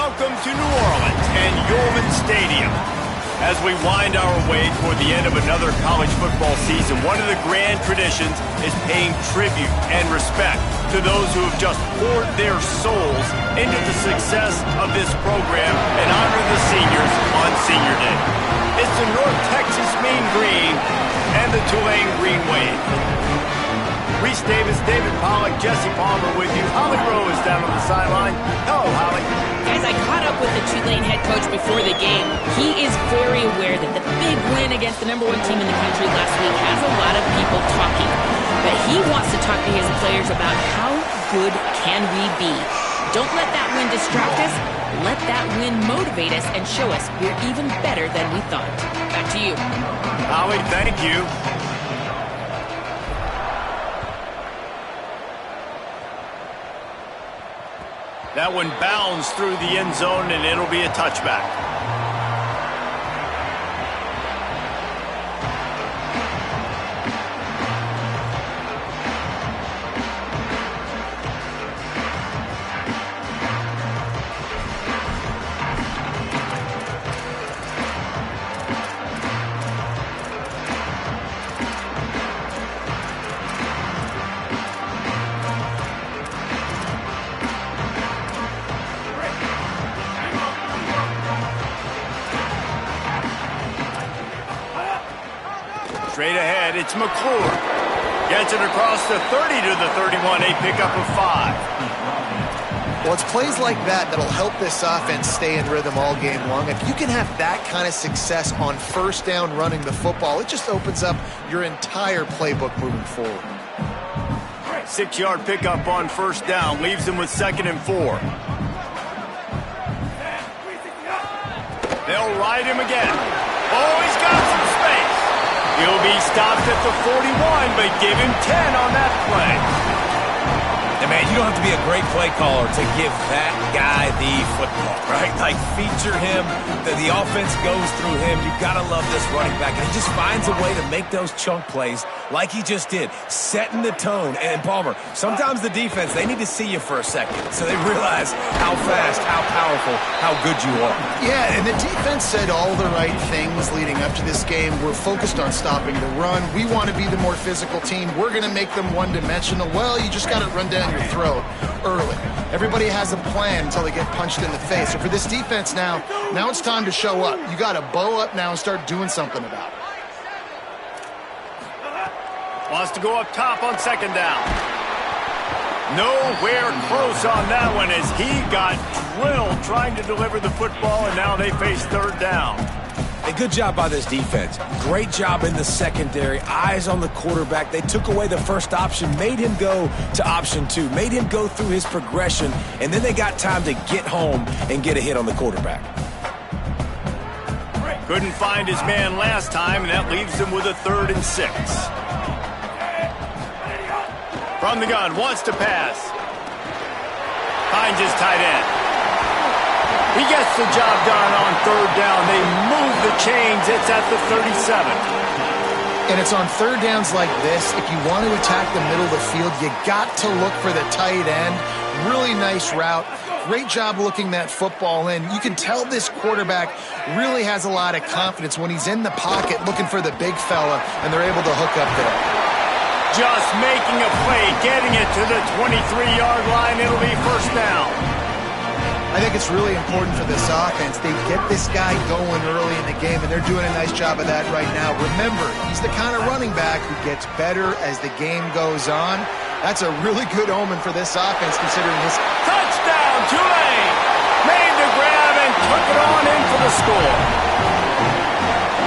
Welcome to New Orleans and UNT Stadium. As we wind our way toward the end of another college football season, one of the grand traditions is paying tribute and respect to those who have just poured their souls into the success of this program and honor the seniors on Senior Day. It's the North Texas Mean Green and the Tulane Green Wave. Reese Davis, David Pollack, Jesse Palmer with you. Holly Rowe is down on the sideline. Hello, Holly. Guys, I caught up with the Tulane head coach before the game. He is very aware that the big win against the #1 team in the country last week has a lot of people talking. But he wants to talk to his players about how good can we be. Don't let that win distract us. Let that win motivate us and show us we're even better than we thought. Back to you. Holly, thank you. That one bounds through the end zone, and it'll be a touchback. Straight ahead, it's McClure. Gets it across the 30 to the 31, a pickup of 5. Well, it's plays like that that'll help this offense stay in rhythm all game long. If you can have that kind of success on first down running the football, it just opens up your entire playbook moving forward. 6-yard pickup on first down, leaves him with 2nd and 4. They'll ride him again. Oh, he's got some space. He'll be stopped at the 41, but give him 10 on that play. And man, you don't have to be a great play caller to give that guy the football, right? Like, feature him, the offense goes through him. You've got to love this running back. And he just finds a way to make those chunk plays like he just did, setting the tone. And Palmer, sometimes the defense, they need to see you for a second so they realize how fast, how powerful, how good you are. Yeah, and the defense said all the right things leading up to this game. We're focused on stopping the run. We want to be the more physical team. We're going to make them one-dimensional. Well, you just got to run down your throat early. Everybody has a plan until they get punched in the face. So for this defense now it's time to show up. You got to bow up now and start doing something about it. Wants to go up top on 2nd down. Nowhere close on that one as he got drilled trying to deliver the football, and now they face 3rd down. A good job by this defense. Great job in the secondary. Eyes on the quarterback. They took away the first option, made him go to option 2, made him go through his progression, and then they got time to get home and get a hit on the quarterback. Couldn't find his man last time, and that leaves him with a 3rd and 6. From the gun, wants to pass. Finds his tight end. He gets the job done on 3rd down. They move the chains. It's at the 37. And it's on 3rd downs like this. If you want to attack the middle of the field, you got to look for the tight end. Really nice route. Great job looking that football in. You can tell this quarterback really has a lot of confidence when he's in the pocket looking for the big fella, and they're able to hook up there. Just making a play, getting it to the 23-yard line. It'll be 1st down. I think it's really important for this offense. They get this guy going early in the game, and they're doing a nice job of that right now. Remember, he's the kind of running back who gets better as the game goes on. That's a really good omen for this offense, considering his... Touchdown, Tulane! Made the grab and took it on in for the score.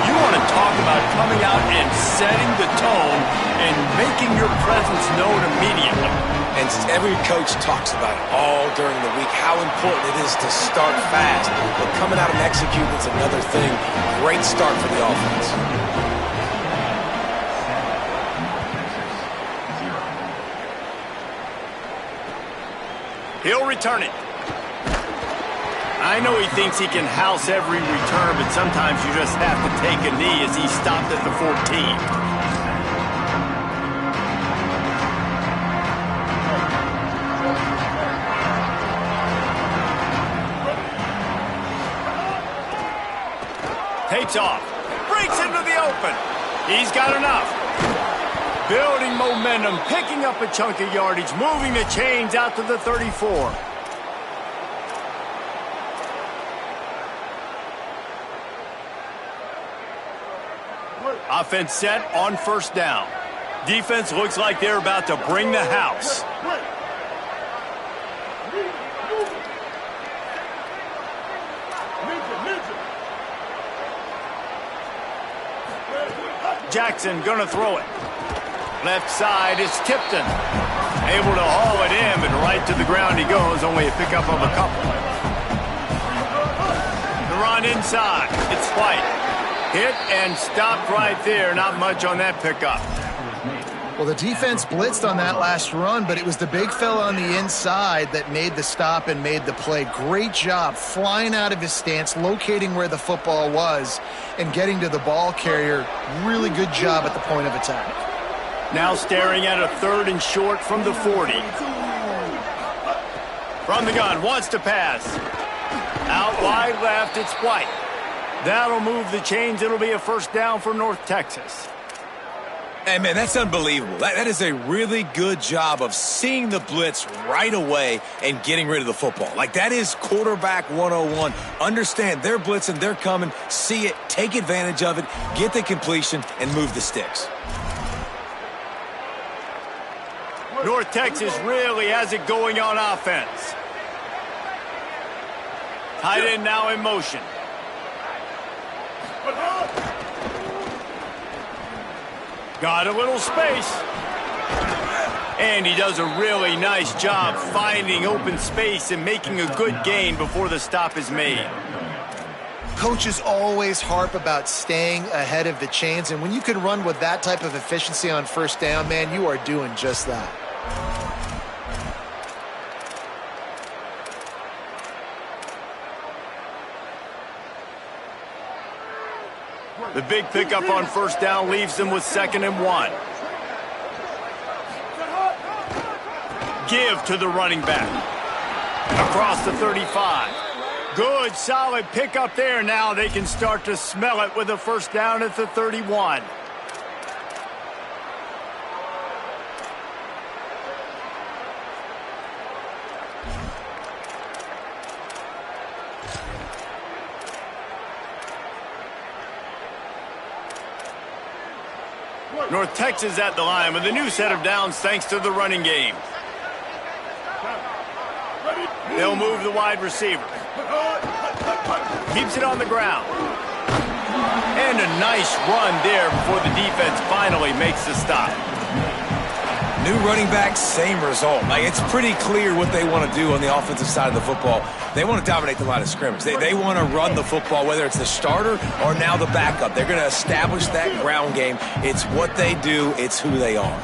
You want to talk about coming out and setting the tone and making your presence known immediately. And every coach talks about it all during the week, how important it is to start fast. But coming out and executing is another thing. Great start for the offense. He'll return it. I know he thinks he can house every return, but sometimes you just have to take a knee as he stopped at the 14. Takes off. Breaks into the open. He's got enough. Building momentum, picking up a chunk of yardage, moving the chains out to the 34. Offense set on first down. Defense looks like they're about to bring the house. Jackson gonna throw it. Left side is Tipton. Able to haul it in, but right to the ground he goes. Only a pickup of a couple. The run inside. It's White. Hit and stopped right there. Not much on that pickup. Well, the defense blitzed on that last run, but it was the big fella on the inside that made the stop and made the play. Great job flying out of his stance, locating where the football was, and getting to the ball carrier. Really good job at the point of attack. Now staring at a 3rd and short from the 40. From the gun, wants to pass. Out wide left, it's White. That'll move the chains. It'll be a first down for North Texas. Hey, man, that's unbelievable. That is a really good job of seeing the blitz right away and getting rid of the football. Like, that is quarterback 101. Understand they're blitzing, they're coming, see it, take advantage of it, get the completion, and move the sticks. North Texas really has it going on offense. Tight end now in motion. Got a little space. And he does a really nice job finding open space and making a good gain before the stop is made. Coaches always harp about staying ahead of the chains, and when you can run with that type of efficiency on first down, man, you are doing just that. The big pickup on first down leaves them with 2nd and 1. Give to the running back. Across the 35. Good, solid pickup there. Now they can start to smell it with a first down at the 31. North Texas at the line with a new set of downs thanks to the running game. They'll move the wide receiver. Keeps it on the ground. And a nice run there before the defense finally makes the stop. New running back, same result. Like, it's pretty clear what they want to do on the offensive side of the football. They want to dominate the line of scrimmage. They want to run the football, whether it's the starter or now the backup. They're going to establish that ground game. It's what they do. It's who they are.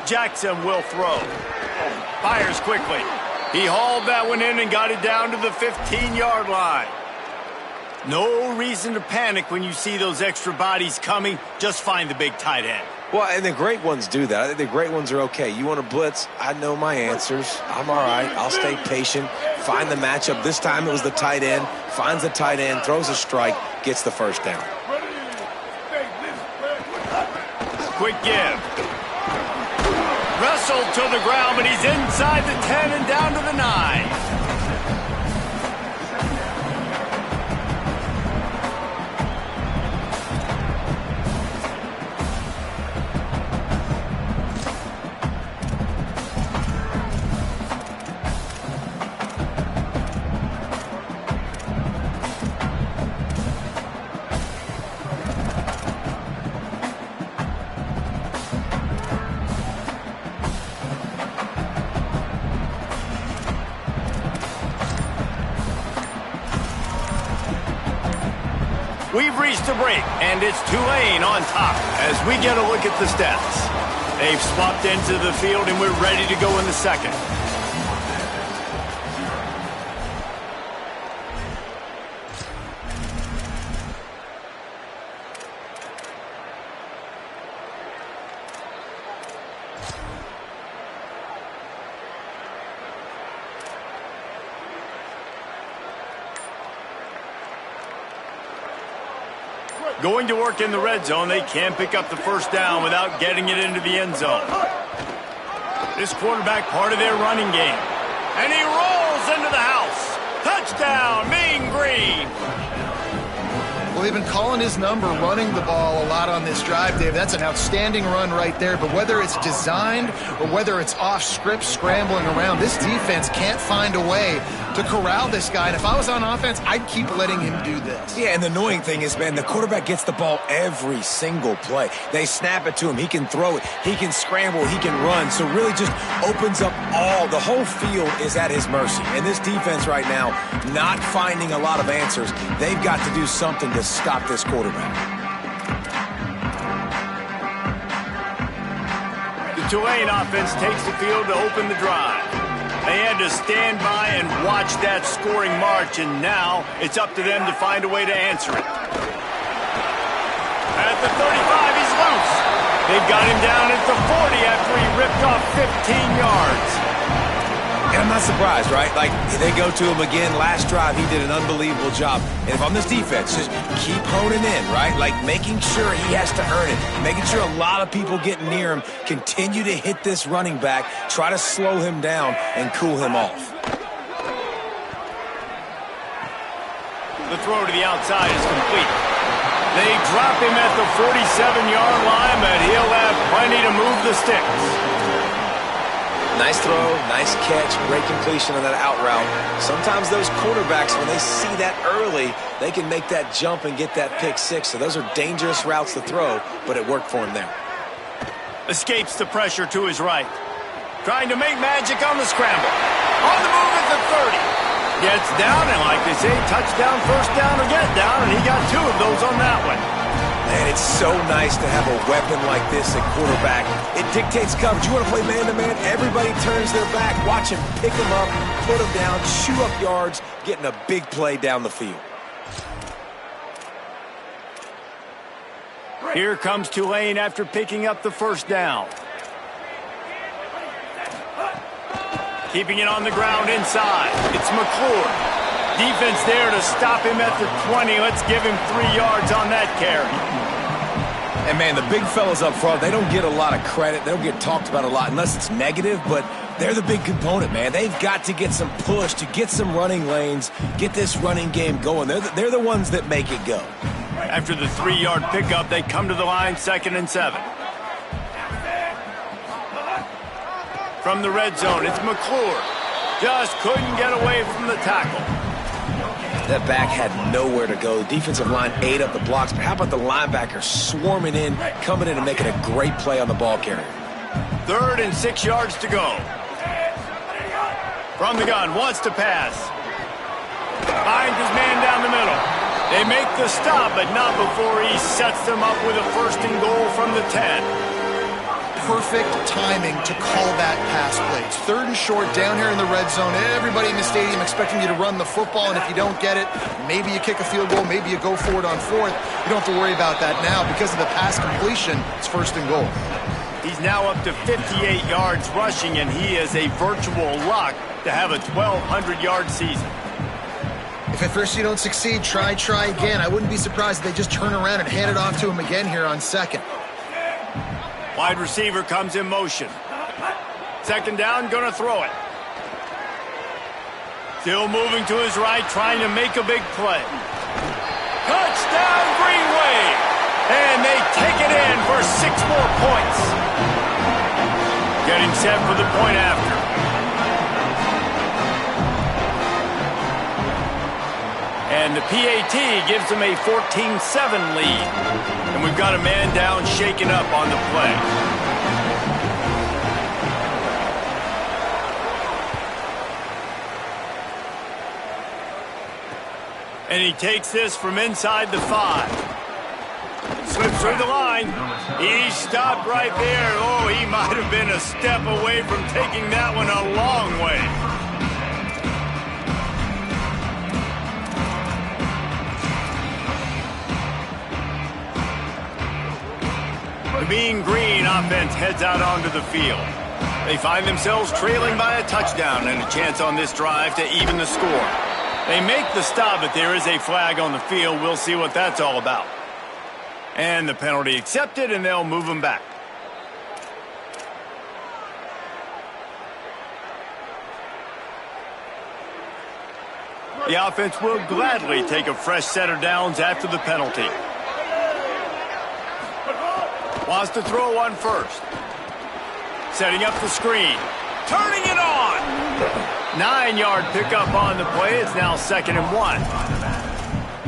Jackson will throw. Fires quickly. He hauled that one in and got it down to the 15-yard line. No reason to panic when you see those extra bodies coming. Just find the big tight end. Well, and the great ones do that. I think the great ones are okay. You want to blitz? I know my answers. I'm all right. I'll stay patient. Find the matchup. This time it was the tight end. Finds the tight end, throws a strike, gets the first down. Quick give. Wrestled to the ground, but he's inside the 10 and down to the 9. We've reached a break, and it's Tulane on top as we get a look at the stats. They've swapped into the field, and we're ready to go in the second. Going to work in the red zone, they can't pick up the first down without getting it into the end zone. This quarterback part of their running game. And he rolls into the house. Touchdown, Mean Green. Well, they've been calling his number, running the ball a lot on this drive, Dave. That's an outstanding run right there. But whether it's designed or whether it's off script, scrambling around, this defense can't find a way to corral this guy. And if I was on offense, I'd keep letting him do this. Yeah, and the annoying thing is, man, the quarterback gets the ball every single play. They snap it to him. He can throw it. He can scramble. He can run. So really just opens up the whole field is at his mercy. And this defense right now, not finding a lot of answers. They've got to do something to stop this quarterback. The Tulane offense takes the field to open the drive. They had to stand by and watch that scoring march, and now it's up to them to find a way to answer it. At the 35, he's loose. They've got him down at the 40 after he ripped off 15 yards. And I'm not surprised, right? Like, they go to him again. Last drive, he did an unbelievable job. And if I'm this defense, just keep honing in, right? Like, making sure he has to earn it. Making sure a lot of people get near him. Continue to hit this running back. Try to slow him down and cool him off. The throw to the outside is complete. They drop him at the 47-yard line, but he'll have plenty to move the sticks. Nice throw, nice catch, great completion on that out route. Sometimes those quarterbacks, when they see that early, they can make that jump and get that pick six. So those are dangerous routes to throw, but it worked for him there. Escapes the pressure to his right. Trying to make magic on the scramble. On the move at the 30. Gets down, and like they say, touchdown, first down, or get down, and he got 2 of those on that one. Man, it's so nice to have a weapon like this at quarterback. It dictates coverage. You want to play man-to-man? Everybody turns their back. Watch him pick him up, put him down, chew up yards, getting a big play down the field. Here comes Tulane after picking up the first down. Keeping it on the ground inside. It's McClure. Defense there to stop him at the 20. Let's give him 3 yards on that carry. And, man, the big fellas up front, they don't get a lot of credit. They don't get talked about a lot unless it's negative, but they're the big component, man. They've got to get some push, to get some running lanes, get this running game going. They're the ones that make it go. After the 3-yard pickup, they come to the line, 2nd and 7. From the red zone, it's McClure. Just couldn't get away from the tackle. That back had nowhere to go. The defensive line ate up the blocks, but how about the linebacker swarming in, coming in and making a great play on the ball carrier? 3rd and 6 yards to go. From the gun, wants to pass. Finds his man down the middle. They make the stop, but not before he sets them up with a 1st and goal from the 10. Perfect timing to call that pass plays. 3rd and short down here in the red zone. Everybody in the stadium expecting you to run the football, and if you don't get it, maybe you kick a field goal, maybe you go for it on 4th. You don't have to worry about that now. Because of the pass completion, it's 1st and goal. He's now up to 58 yards rushing, and he is a virtual lock to have a 1,200-yard season. If at first you don't succeed, try again. I wouldn't be surprised if they just turn around and hand it off to him again here on 2nd. Wide receiver comes in motion. 2nd down, gonna throw it. Still moving to his right, trying to make a big play. Touchdown, Greenway! And they take it in for 6 more points. Getting set for the point after. And the PAT gives them a 14-7 lead. And we've got a man down, shaken up on the play. And he takes this from inside the 5. Slips through the line. He stopped right there. Oh, he might have been a step away from taking that one a long way. The Mean Green offense heads out onto the field. They find themselves trailing by a touchdown and a chance on this drive to even the score. They make the stop, but there is a flag on the field. We'll see what that's all about. And the penalty accepted, and they'll move him back. The offense will gladly take a fresh set of downs after the penalty. Wants to throw on first. Setting up the screen. Turning it on. 9-yard pickup on the play. It's now 2nd and 1.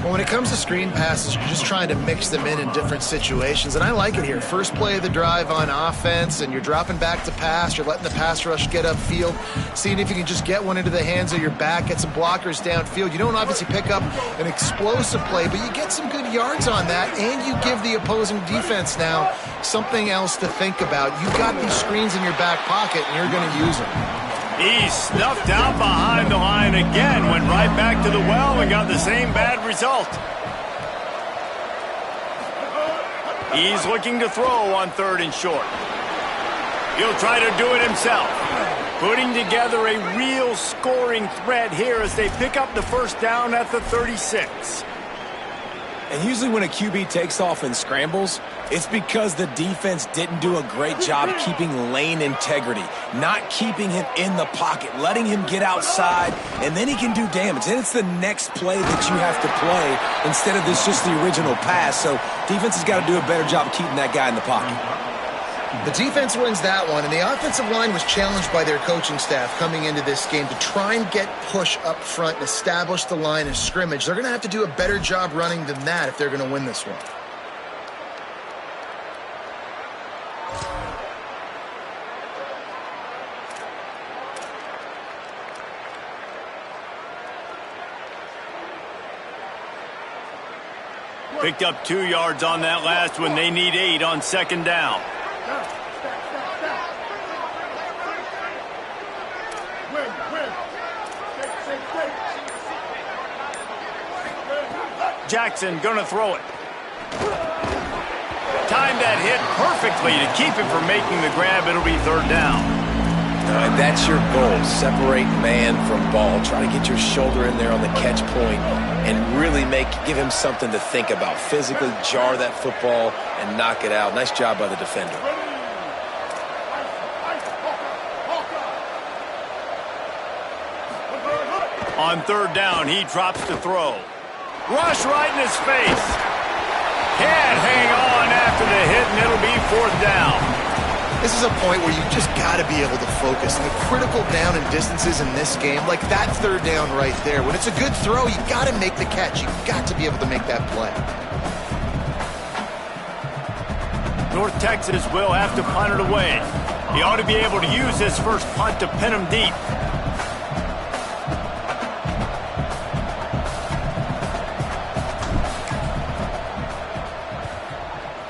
Well, when it comes to screen passes, you're just trying to mix them in different situations, and I like it here. First play of the drive on offense, and you're dropping back to pass. You're letting the pass rush get upfield, seeing if you can just get one into the hands of your back, get some blockers downfield. You don't obviously pick up an explosive play, but you get some good yards on that, and you give the opposing defense now something else to think about. You've got these screens in your back pocket, and you're going to use them. He snuffed out behind the line again, went right back to the well and got the same bad result. He's looking to throw on 3rd and short. He'll try to do it himself. Putting together a real scoring threat here as they pick up the first down at the 36. And usually when a QB takes off and scrambles, it's because the defense didn't do a great job keeping lane integrity, not keeping him in the pocket, letting him get outside, and then he can do damage. Then it's the next play that you have to play instead of this just the original pass. So defense has got to do a better job of keeping that guy in the pocket. The defense wins that one, and the offensive line was challenged by their coaching staff coming into this game to try and get push up front and establish the line of scrimmage. They're going to have to do a better job running than that if they're going to win this one. Picked up 2 yards on that last one. They need 8 on 2nd down. Jackson gonna throw it. Timed that hit perfectly to keep him from making the grab. It'll be 3rd down. And that's your goal. Separate man from ball. Try to get your shoulder in there on the catch point and really give him something to think about. Physically jar that football and knock it out. Nice job by the defender. On 3rd down, he drops to throw. Rush right in his face. Can't hang on after the hit, and it'll be 4th down. This is a point where you just got to be able to focus. And the critical down and distances in this game, like that 3rd down right there. When it's a good throw, you got to make the catch. You've got to be able to make that play. North Texas will have to punt it away. He ought to be able to use his first punt to pin him deep.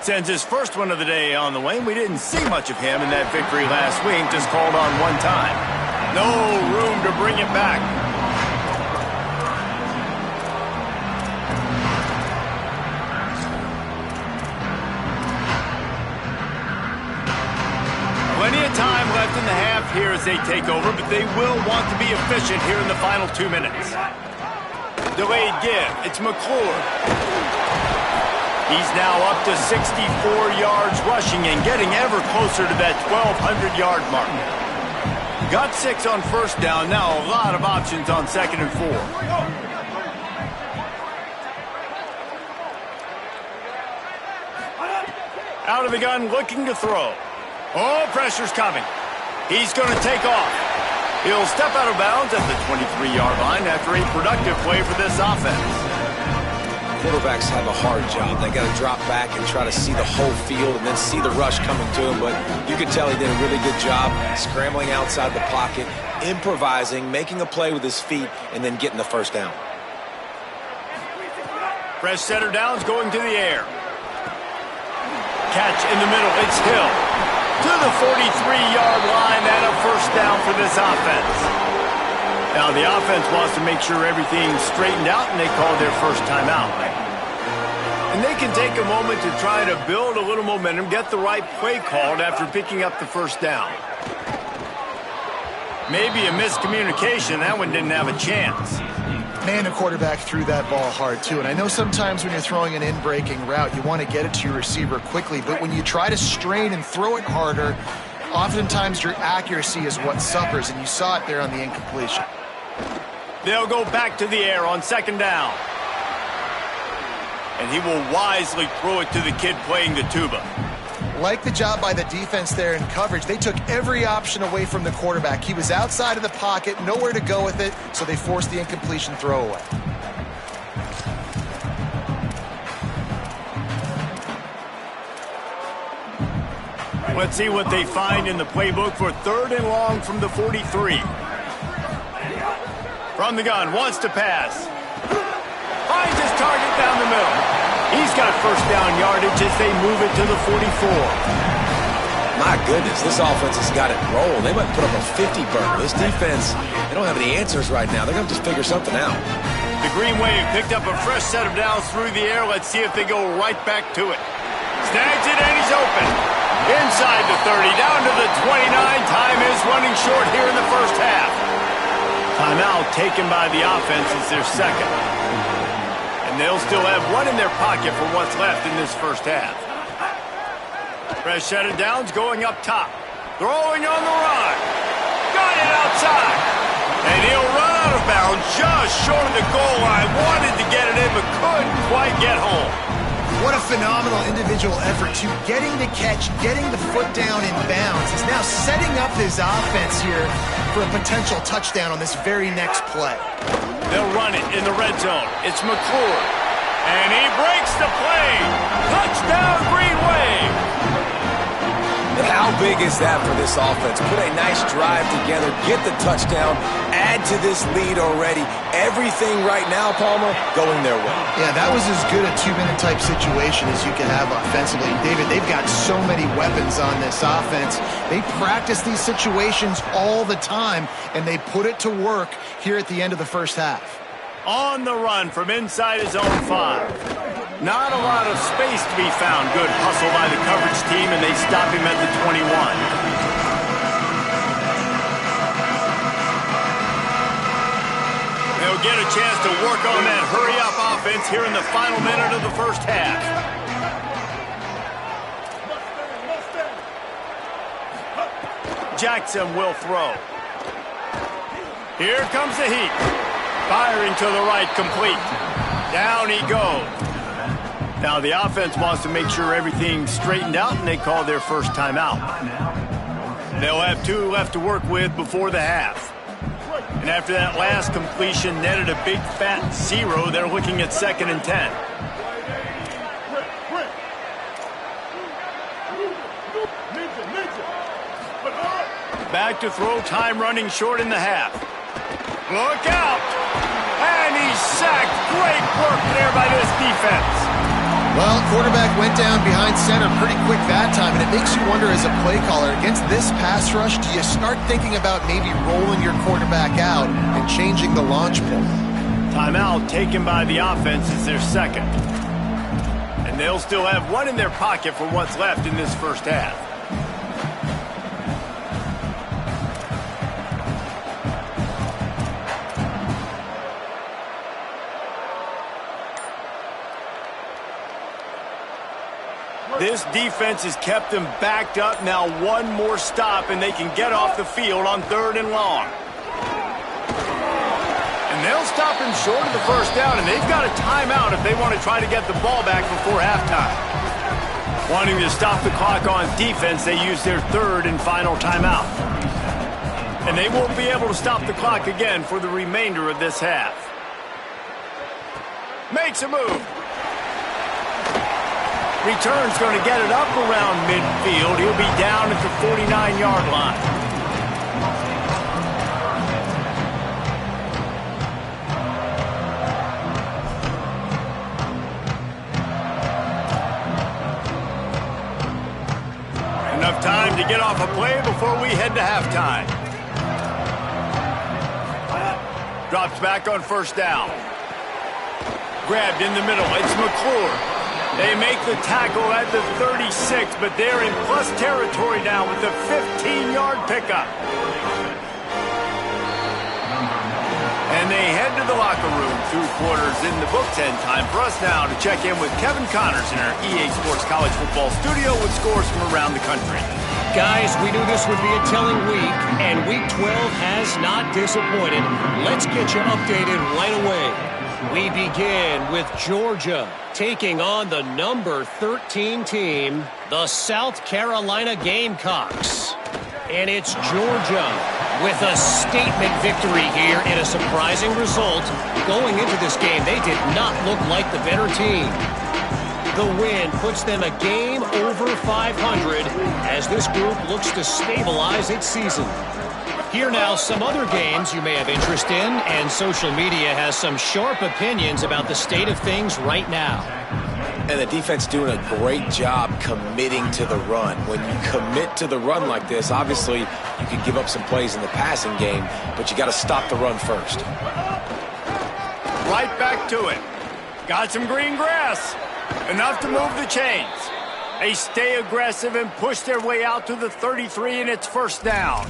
Sends his first one of the day on the way. We didn't see much of him in that victory last week, just called on 1 time. No room to bring it back. Plenty of time left in the half here as they take over, but they will want to be efficient here in the final 2 minutes. Delayed give. It's McClure. He's now up to 64 yards rushing and getting ever closer to that 1,200-yard mark. Got 6 on 1st down. Now a lot of options on 2nd and 4. Out of the gun, looking to throw. Oh, pressure's coming. He's going to take off. He'll step out of bounds at the 23-yard line after a productive play for this offense. Quarterbacks have a hard job. They got to drop back and try to see the whole field and then see the rush coming to him. But you could tell he did a really good job scrambling outside the pocket, improvising, making a play with his feet, and then getting the 1st down. Fresh setter downs going to the air. Catch in the middle. It's Hill to the 43-yard line and a 1st down for this offense. Now the offense wants to make sure everything's straightened out, and they call their first timeout. And they can take a moment to try to build a little momentum, get the right play called after picking up the 1st down. Maybe a miscommunication. That one didn't have a chance. Man, the quarterback threw that ball hard, too. And I know sometimes when you're throwing an in-breaking route, you want to get it to your receiver quickly. But when you try to strain and throw it harder, oftentimes your accuracy is what suffers, and you saw it there on the incompletion. They'll go back to the air on second down. And he will wisely throw it to the kid playing the tuba. Like the job by the defense there in coverage. They took every option away from the quarterback. He was outside of the pocket, nowhere to go with it, so they forced the incompletion throwaway. Let's see what they find in the playbook for 3rd and long from the 43. From the gun, wants to pass. Finds his target down the middle. He's got first down yardage as they move it to the 44. My goodness, this offense has got it rolling. They might put up a 50 burger. This defense, they don't have any answers right now. They're going to just figure something out. The Green Wave picked up a fresh set of downs through the air. Let's see if they go right back to it. Snags it, and he's open. Inside the 30, down to the 29. Time is running short here in the first half. Timeout taken by the offense is their second. And they'll still have one in their pocket for what's left in this first half. Fresh set of downs going up top. Throwing on the run. Got it outside. And he'll run out of bounds just short of the goal line. Wanted to get it in, but couldn't quite get home. What a phenomenal individual effort, too. Getting the catch, getting the foot down in bounds. He's now setting up his offense here for a potential touchdown on this very next play. They'll run it in the red zone. It's McClure. And he breaks the play. Touchdown, Green Wave. And how big is that for this offense? Put a nice drive together, get the touchdown, add to this lead already. Everything right now, Palmer, going their way. Yeah, that was as good a two-minute type situation as you can have offensively. David, they've got so many weapons on this offense. They practice these situations all the time, and they put it to work here at the end of the first half. On the run from inside his own 5. Not a lot of space to be found. Good hustle by the coverage team, and they stop him at the 21. They'll get a chance to work on that hurry-up offense here in the final minute of the first half. Jackson will throw. Here comes the heat. Firing to the right, complete. Down he goes. Now the offense wants to make sure everything's straightened out, and they call their first timeout. They'll have 2 left to work with before the half. And after that last completion netted a big fat 0, they're looking at 2nd and 10. Back to throw, time running short in the half. Look out! And he's sacked. Great work there by this defense. Well, quarterback went down behind center pretty quick that time, and it makes you wonder as a play caller, against this pass rush, do you start thinking about maybe rolling your quarterback out and changing the launch point? Timeout taken by the offense is their second. And they'll still have one in their pocket for what's left in this first half. This defense has kept them backed up. Now one more stop, and they can get off the field on 3rd and long. And they'll stop him short of the first down, and they've got a timeout if they want to try to get the ball back before halftime. Wanting to stop the clock on defense, they use their 3rd and final timeout. And they won't be able to stop the clock again for the remainder of this half. Makes a move. Return's going to get it up around midfield. He'll be down at the 49-yard line. Enough time to get off a play before we head to halftime. Drops back on first down. Grabbed in the middle. It's McClure. They make the tackle at the 36, but they're in plus territory now with the 15-yard pickup. And they head to the locker room through quarters in the books, and time for us now to check in with Kevin Connors in our EA Sports College Football studio with scores from around the country. Guys, we knew this would be a telling week, and Week 12 has not disappointed. Let's get you updated right away. We begin with Georgia taking on the number 13 team, the South Carolina Gamecocks. And it's Georgia with a statement victory here in a surprising result. Going into this game, they did not look like the better team. The win puts them a game over 500 as this group looks to stabilize its season. Here now, some other games you may have interest in, and social media has some sharp opinions about the state of things right now. And the defense doing a great job committing to the run. When you commit to the run like this, obviously you can give up some plays in the passing game, but you got to stop the run first. Right back to it. Got some green grass. Enough to move the chains. They stay aggressive and push their way out to the 33, and it's first down.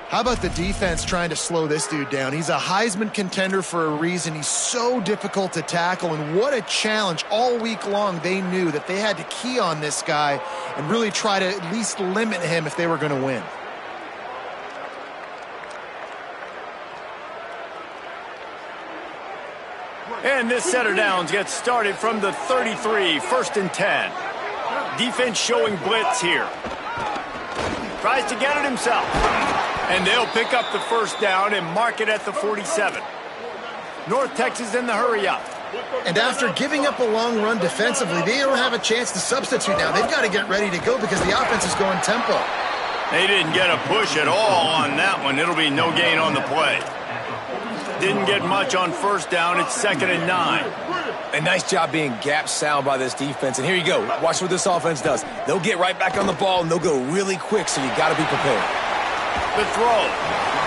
How about the defense trying to slow this dude down? He's a Heisman contender for a reason. He's so difficult to tackle, and what a challenge. All week long, they knew that they had to key on this guy and really try to at least limit him if they were going to win. And this set of downs gets started from the 33, first and 10. Defense showing blitz here. Tries to get it himself. And they'll pick up the first down and mark it at the 47. North Texas in the hurry-up. And after giving up a long run defensively, they don't have a chance to substitute now. They've got to get ready to go because the offense is going tempo. They didn't get a push at all on that one. It'll be no gain on the play. Didn't get much on first down. It's 2nd and 9. A nice job being gap sound by this defense. And here you go. Watch what this offense does. They'll get right back on the ball, and they'll go really quick, so you got to be prepared. The throw.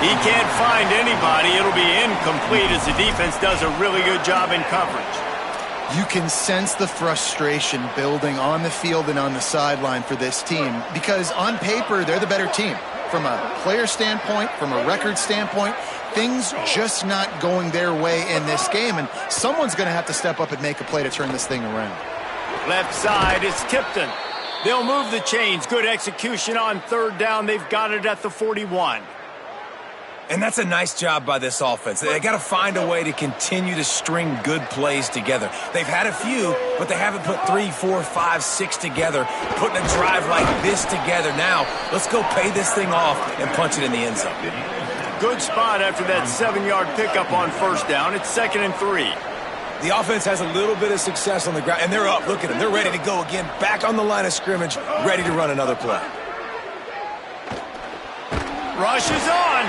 He can't find anybody. It'll be incomplete as the defense does a really good job in coverage. You can sense the frustration building on the field and on the sideline for this team because on paper, they're the better team. From a player standpoint, from a record standpoint, things just not going their way in this game, and someone's going to have to step up and make a play to turn this thing around. Left side, it's Tipton. They'll move the chains. Good execution on third down. They've got it at the 41. And that's a nice job by this offense. They got to find a way to continue to string good plays together. They've had a few, but they haven't put 3, 4, 5, 6 together, putting a drive like this together. Now, let's go pay this thing off and punch it in the end zone. Good spot after that 7-yard pickup on first down. It's 2nd and 3. The offense has a little bit of success on the ground, and they're up. Look at them. They're ready to go again, back on the line of scrimmage, ready to run another play. Rush is on.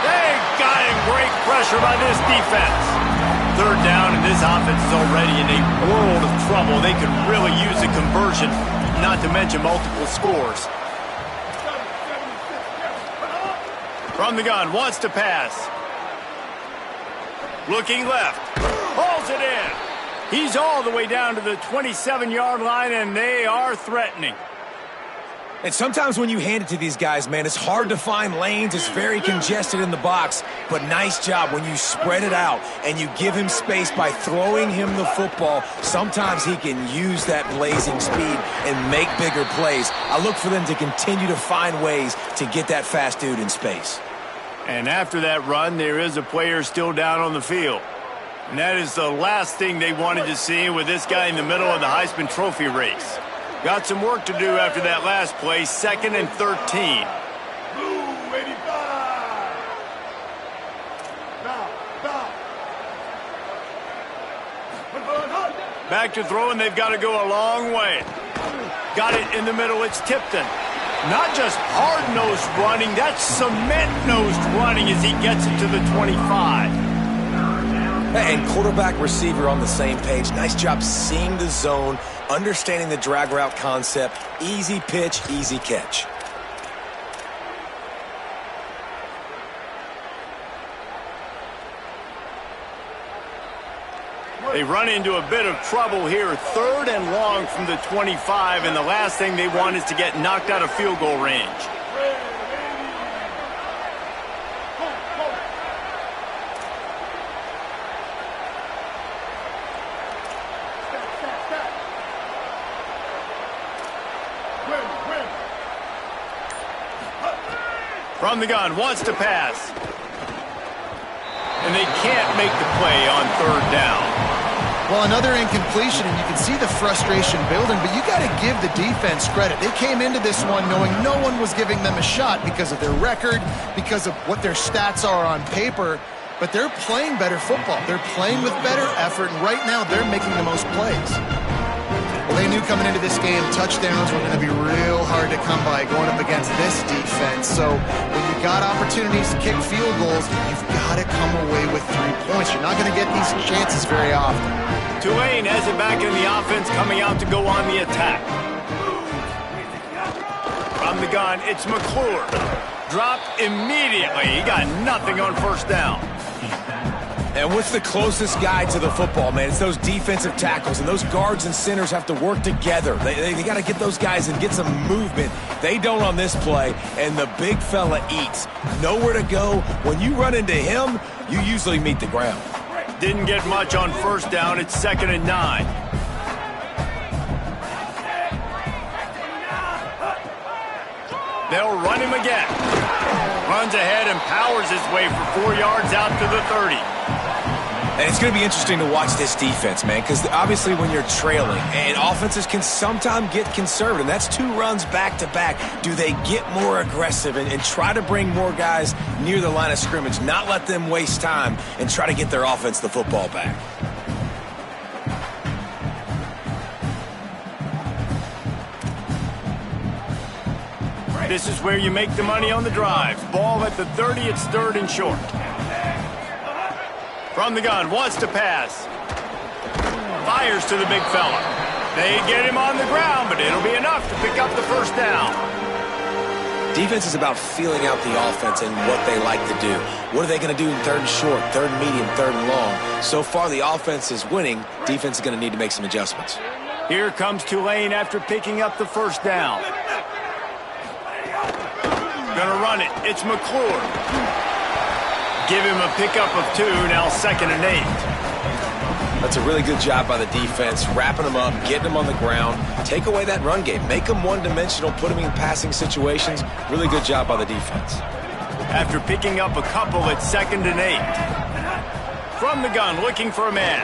They got him. Great pressure by this defense. Third down, and this offense is already in a world of trouble. They could really use a conversion, not to mention multiple scores. From the gun, wants to pass. Looking left. Hauls it in. He's all the way down to the 27-yard line, and they are threatening. And sometimes when you hand it to these guys, man, it's hard to find lanes. It's very congested in the box. But nice job when you spread it out and you give him space by throwing him the football. Sometimes he can use that blazing speed and make bigger plays. I look for them to continue to find ways to get that fast dude in space. And after that run, there is a player still down on the field. And that is the last thing they wanted to see with this guy in the middle of the Heisman Trophy race. Got some work to do after that last play, 2nd and 13. Back to throw, and they've got to go a long way. Got it in the middle, it's Tipton. Not just hard-nosed running, that's cement-nosed running as he gets it to the 25. And quarterback receiver on the same page. Nice job seeing the zone, understanding the drag route concept. Easy pitch, easy catch. They run into a bit of trouble here. 3rd and long from the 25, and the last thing they want is to get knocked out of field goal range. From the gun, wants to pass. And they can't make the play on third down. Well, another incompletion, and you can see the frustration building, but you got to give the defense credit. They came into this one knowing no one was giving them a shot because of their record, because of what their stats are on paper, but they're playing better football. They're playing with better effort, and right now they're making the most plays. Well, they knew coming into this game touchdowns were going to be real hard to come by going up against this defense. So when you got opportunities to kick field goals, you've got to come away with 3 points. You're not going to get these chances very often. Tulane has it back in the offense, coming out to go on the attack. From the gun, it's McClure. Dropped immediately. He got nothing on first down. And what's the closest guy to the football, man? It's those defensive tackles, and those guards and centers have to work together. They got to get those guys and get some movement. They don't on this play, and the big fella eats. Nowhere to go. When you run into him, you usually meet the ground. Didn't get much on first down. It's 2nd and 9. They'll run him again. Runs ahead and powers his way for 4 yards out to the 30. And it's going to be interesting to watch this defense, man, because obviously when you're trailing, and offenses can sometimes get conservative. That's 2 runs back-to-back. Do they get more aggressive and try to bring more guys near the line of scrimmage, not let them waste time, and try to get their offense the football back? This is where you make the money on the drive. Ball at the 30, it's 3rd and short. From the gun, wants to pass. Fires to the big fella. They get him on the ground, but it'll be enough to pick up the first down. Defense is about feeling out the offense and what they like to do. What are they going to do in 3rd and short, 3rd and medium, 3rd and long? So far, the offense is winning. Defense is going to need to make some adjustments. Here comes Tulane after picking up the first down. Gonna run it. It's McClure. Give him a pickup of 2, now 2nd and 8. That's a really good job by the defense, wrapping them up, getting them on the ground. Take away that run game. Make them one-dimensional, put them in passing situations. Really good job by the defense. After picking up a couple, it's 2nd and 8. From the gun, looking for a man.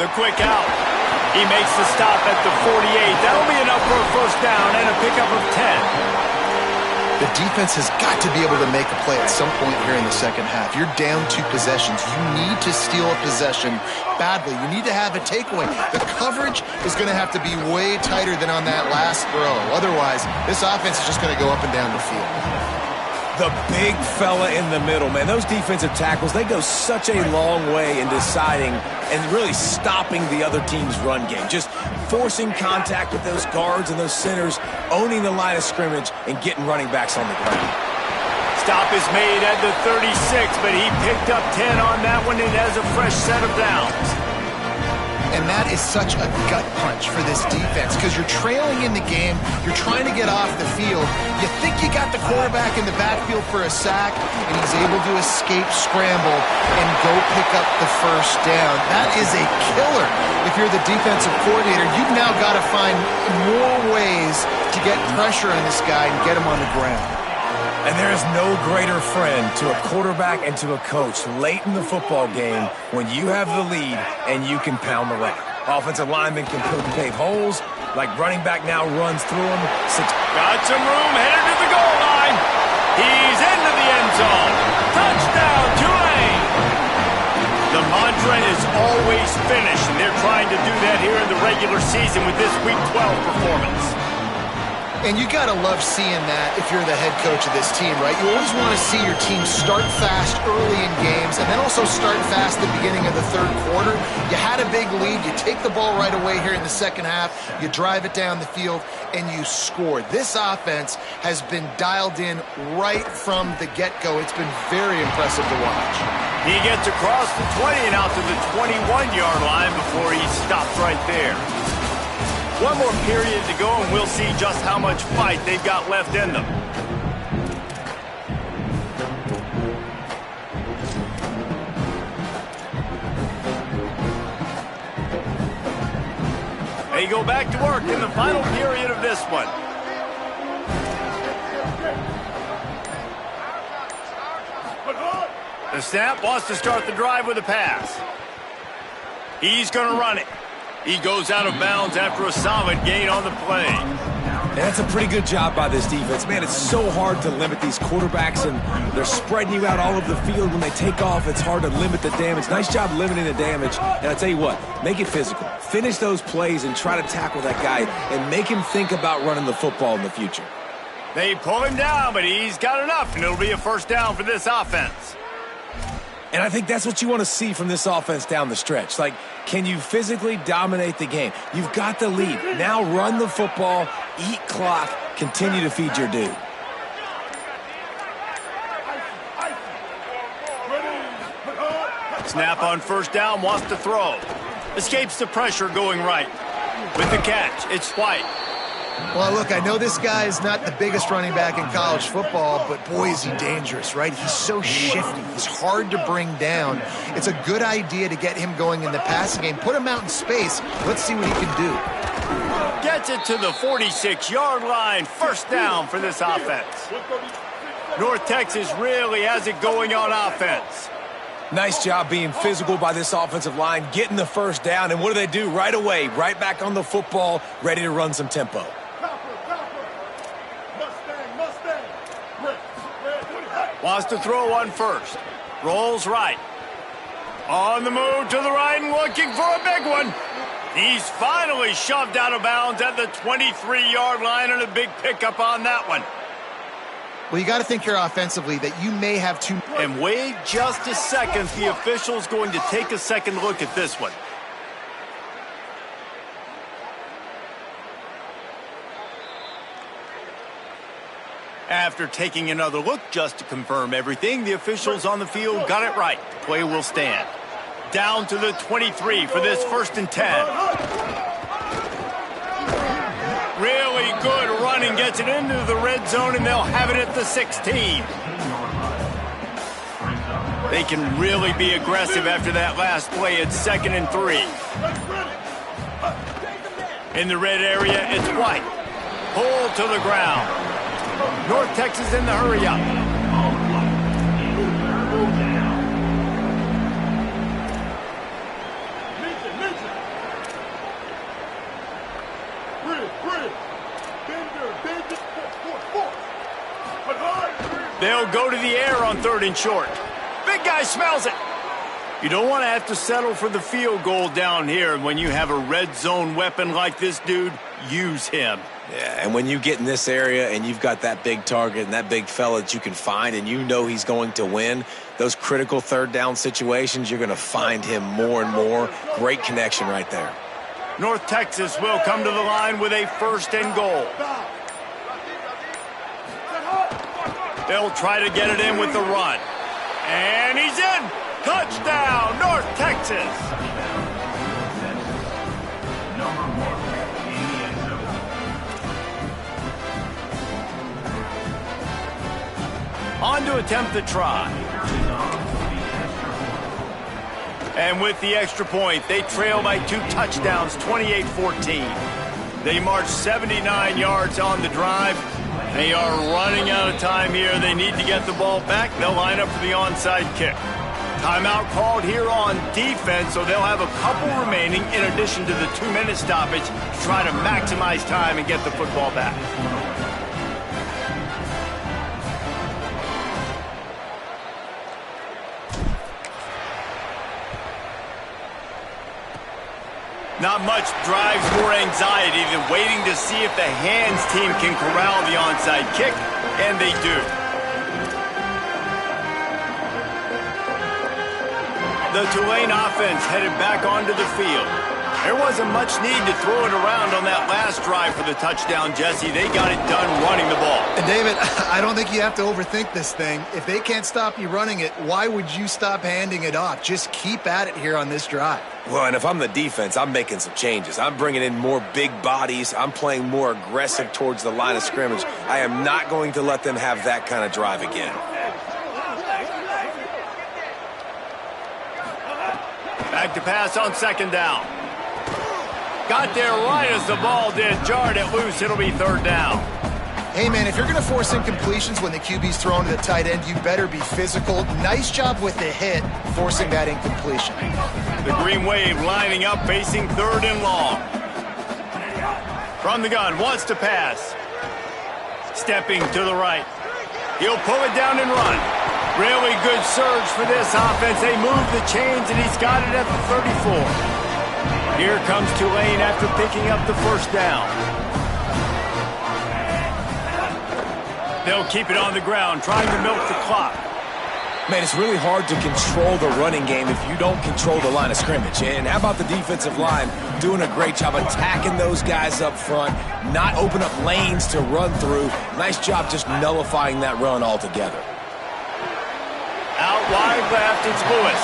The quick out. He makes the stop at the 48. That'll be enough for a first down and a pickup of 10. The defense has got to be able to make a play at some point here in the second half. You're down 2 possessions. You need to steal a possession badly. You need to have a takeaway. The coverage is going to have to be way tighter than on that last throw. Otherwise, this offense is just going to go up and down the field. The big fella in the middle, man. Those defensive tackles, they go such a long way in deciding and really stopping the other team's run game. Just forcing contact with those guards and those centers, owning the line of scrimmage, and getting running backs on the ground. Stop is made at the 36, but he picked up 10 on that one and has a fresh set of downs. And that is such a gut punch for this defense because you're trailing in the game. You're trying to get off the field. You think you got the quarterback in the backfield for a sack, and he's able to escape scramble and go pick up the first down. That is a killer. If you're the defensive coordinator, you've now got to find more ways to get pressure on this guy and get him on the ground. And there is no greater friend to a quarterback and to a coach late in the football game when you have the lead and you can pound the rock. Offensive linemen can pave holes, like running back now runs through them. Got some room, headed to the goal line. He's into the end zone. Touchdown, Tulane! The mantra is always finish, and they're trying to do that here in the regular season with this Week 12 performance. And you got to love seeing that if you're the head coach of this team, right? You always want to see your team start fast early in games and then also start fast at the beginning of the 3rd quarter. You had a big lead. You take the ball right away here in the second half. You drive it down the field, and you score. This offense has been dialed in right from the get-go. It's been very impressive to watch. He gets across the 20 and out to the 21-yard line before he stops right there. One more period to go, and we'll see just how much fight they've got left in them. They go back to work in the final period of this one. The snap wants to start the drive with a pass. He's going to run it. He goes out of bounds after a solid gain on the play. And that's a pretty good job by this defense. Man, it's so hard to limit these quarterbacks, and they're spreading you out all over the field. When they take off, it's hard to limit the damage. Nice job limiting the damage. And I tell you what, make it physical. Finish those plays and try to tackle that guy and make him think about running the football in the future. They pull him down, but he's got enough, and it'll be a first down for this offense. And I think that's what you want to see from this offense down the stretch. Like, can you physically dominate the game? You've got the lead. Now run the football, eat clock, continue to feed your dude. Snap on first down, wants to throw. Escapes the pressure going right. With the catch, it's White. Well, look, I know this guy is not the biggest running back in college football, but boy, is he dangerous, right? He's so shifty. He's hard to bring down. It's a good idea to get him going in the passing game. Put him out in space. Let's see what he can do. Gets it to the 46-yard line. First down for this offense. North Texas really has it going on offense. Nice job being physical by this offensive line, getting the first down. And what do they do right away? Right back on the football, ready to run some tempo. Wants to throw one first. Rolls right. On the move to the right and looking for a big one. He's finally shoved out of bounds at the 23-yard line, and a big pickup on that one. Well, you got to think here offensively that you may have two. And wait just a second. The official's going to take a second look at this one. After taking another look just to confirm everything, the officials on the field got it right. The play will stand. Down to the 23 for this 1st and 10. Really good running, gets it into the red zone, and they'll have it at the 16. They can really be aggressive after that last play. It's 2nd and 3. In the red area, it's White. Pulled to the ground. North Texas in the hurry-up. They'll go to the air on 3rd and short. Big guy smells it. You don't want to have to settle for the field goal down here. When you have a red zone weapon like this dude, use him. Yeah, and when you get in this area and you've got that big target and that big fella that you can find and you know he's going to win, those critical 3rd down situations, you're going to find him more and more. Great connection right there. North Texas will come to the line with a 1st and goal. They'll try to get it in with the run. And he's in! Touchdown, North Texas! On to attempt the try. And with the extra point, they trail by 2 touchdowns, 28-14. They march 79 yards on the drive. They are running out of time here. They need to get the ball back. They'll line up for the onside kick. Timeout called here on defense, so they'll have a couple remaining in addition to the 2-minute stoppage to try to maximize time and get the football back. Not much drives more anxiety than waiting to see if the hands team can corral the onside kick, and they do. The Tulane offense headed back onto the field. There wasn't much need to throw it around on that last drive for the touchdown, Jesse. They got it done running the ball. And David, I don't think you have to overthink this thing. If they can't stop you running it, why would you stop handing it off? Just keep at it here on this drive. Well, and if I'm the defense, I'm making some changes. I'm bringing in more big bodies. I'm playing more aggressive towards the line of scrimmage. I am not going to let them have that kind of drive again. Back to pass on 2nd down. Got there right as the ball did. Jarred it loose. It'll be 3rd down. Hey, man, if you're going to force incompletions when the QB's thrown to the tight end, you better be physical. Nice job with the hit, forcing that incompletion. The Green Wave lining up, facing 3rd and long. From the gun, wants to pass. Stepping to the right. He'll pull it down and run. Really good surge for this offense. They move the chains, and he's got it at the 34. Here comes Tulane after picking up the 1st down. They'll keep it on the ground, trying to milk the clock. Man, it's really hard to control the running game if you don't control the line of scrimmage. And how about the defensive line doing a great job attacking those guys up front, not open up lanes to run through. Nice job just nullifying that run altogether. Out wide left, it's Lewis.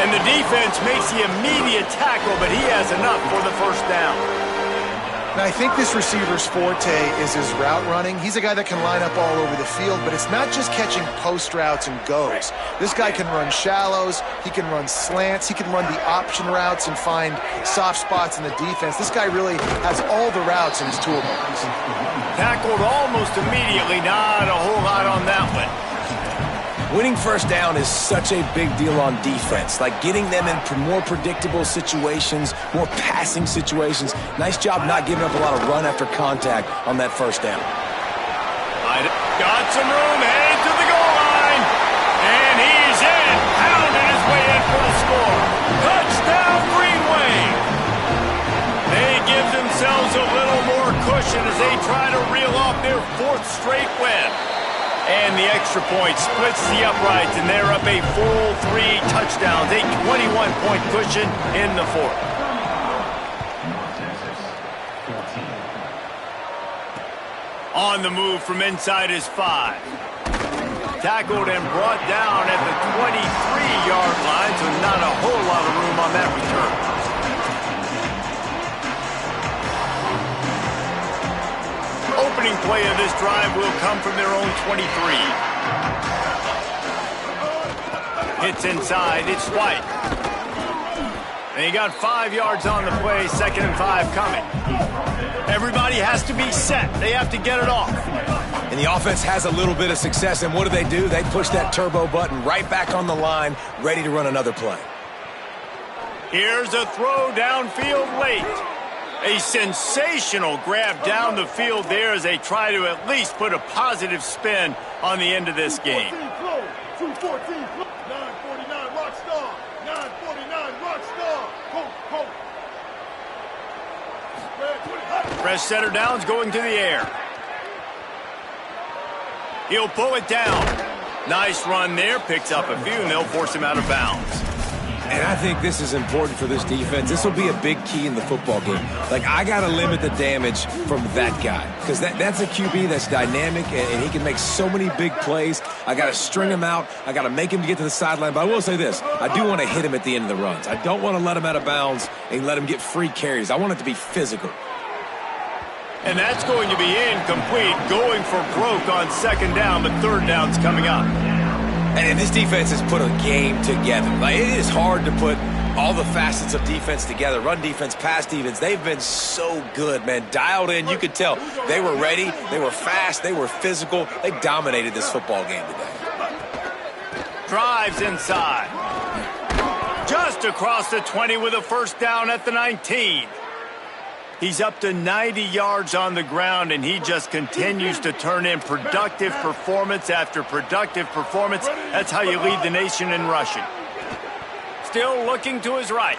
And the defense makes the immediate tackle, but he has enough for the 1st down. Now, I think this receiver's forte is his route running. He's a guy that can line up all over the field, but it's not just catching post routes and goes. This guy can run shallows, he can run slants, he can run the option routes and find soft spots in the defense. This guy really has all the routes in his toolbox. Tackled almost immediately, not a whole lot on that one. Winning 1st down is such a big deal on defense, like getting them in more predictable situations, more passing situations. Nice job not giving up a lot of run after contact on that 1st down. Got some room, headed to the goal line, and he's in, pounding his way in for the score. Touchdown, Green Wave. They give themselves a little more cushion as they try to reel off their 4th straight win. And the extra point splits the uprights, and they're up a full 3 touchdowns, a 21-point cushion in the 4th. On the move from inside his 5. Tackled and brought down at the 23-yard line, so not a whole lot of room on that return. Opening play of this drive will come from their own 23. Hits inside, it's White. And he got 5 yards on the play, 2nd and 5 coming. Everybody has to be set. They have to get it off. And the offense has a little bit of success, and what do? They push that turbo button right back on the line, ready to run another play. Here's a throw downfield late. A sensational grab down the field there as they try to at least put a positive spin on the end of this game. 214, 949, rock star. 949, rock star. Fresh setter downs going to the air. He'll pull it down. Nice run there. Picks up a few, and they'll force him out of bounds. And I think this is important for this defense. This will be a big key in the football game. Like, I got to limit the damage from that guy because that's a QB that's dynamic, and he can make so many big plays. I got to string him out. I got to make him get to the sideline. But I will say this. I do want to hit him at the end of the runs. I don't want to let him out of bounds and let him get free carries. I want it to be physical. And that's going to be incomplete, going for broke on 2nd down, but 3rd down's coming up. And this defense has put a game together. Like, it is hard to put all the facets of defense together. Run defense, pass defense. They've been so good, man. Dialed in. You could tell they were ready. They were fast. They were physical. They dominated this football game today. Drives inside. Just across the 20 with a 1st down at the 19. He's up to 90 yards on the ground, and he just continues to turn in productive performance after productive performance. That's how you lead the nation in rushing. Still looking to his right.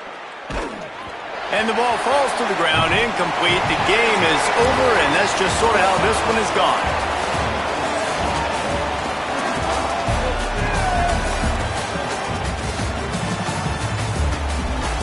And the ball falls to the ground, incomplete. The game is over, and that's just sort of how this one is gone.